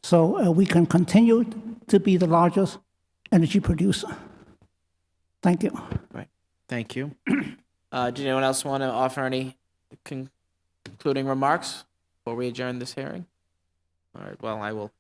so we can continue to be the largest energy producer. Thank you. Right. Thank you. Did anyone else want to offer any concluding remarks before we adjourn this hearing? All right, well, I will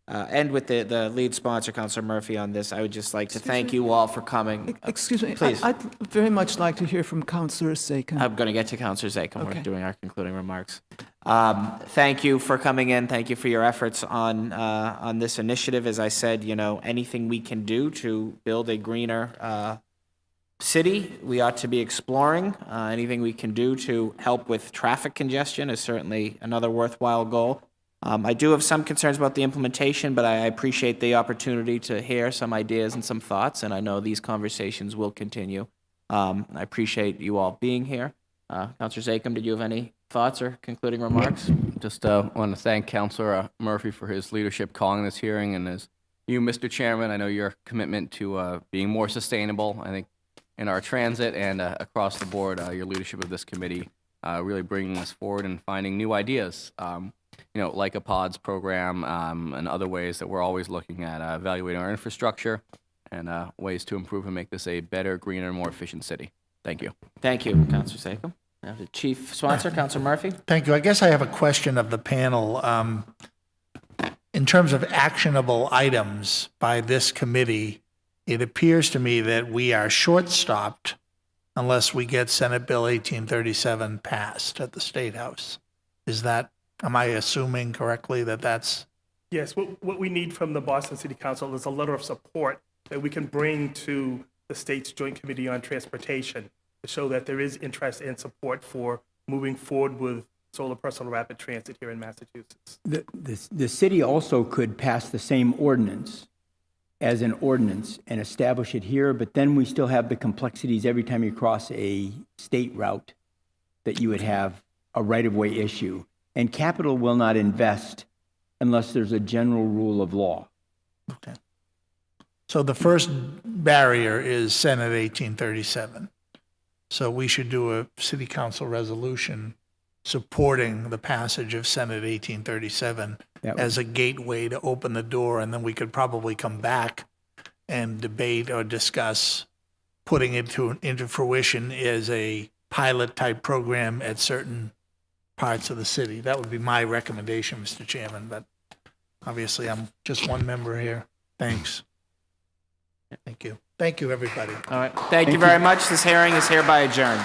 end with the lead sponsor, Councilor Murphy, on this. I would just like to thank you all for coming. Excuse me, Please. I'd very much like to hear from Councillor Sakin. I'm going to get to Councilor Zakin. Okay. We're doing our concluding remarks. Thank you for coming in. Thank you for your efforts on this initiative. As I said, you know, anything we can do to build a greener city, we ought to be exploring. Anything we can do to help with traffic congestion is certainly another worthwhile goal. I do have some concerns about the implementation, but I appreciate the opportunity to hear some ideas and some thoughts, and I know these conversations will continue. I appreciate you all being here. Councilor Zakim, did you have any thoughts or concluding remarks? Just want to thank Councilor Murphy for his leadership calling this hearing, and as you, Mr. Chairman, I know your commitment to being more sustainable, I think, in our transit and across the board, your leadership of this committee really bringing us forward and finding new ideas. You know, like a PODS program and other ways that we're always looking at evaluating our infrastructure and ways to improve and make this a better, greener, more efficient city. Thank you. Thank you, Councilor Zakim. Now the Chief Sponsor, Councilor Murphy. Thank you. I guess I have a question of the panel. In terms of actionable items by this committee, it appears to me that we are short-stopped unless we get Senate Bill 1837 passed at the State House. Am I assuming correctly that that's? Yes, what we need from the Boston City Council is a letter of support that we can bring to the state's Joint Committee on Transportation to show that there is interest and support for moving forward with solar personal rapid transit here in Massachusetts. The city also could pass the same ordinance as an ordinance and establish it here, but then we still have the complexities every time you cross a state route that you would have a right-of-way issue. And capital will not invest unless there's a general rule of law. Okay. So the first barrier is Senate 1837. So we should do a city council resolution supporting the passage of Senate 1837 as a gateway to open the door, and then we could probably come back and debate or discuss putting it into fruition as a pilot type program at certain parts of the city. That would be my recommendation, Mr. Chairman, but obviously I'm just one member here. Thanks. Thank you. Thank you, everybody. All right. Thank you very much. This hearing is hereby adjourned.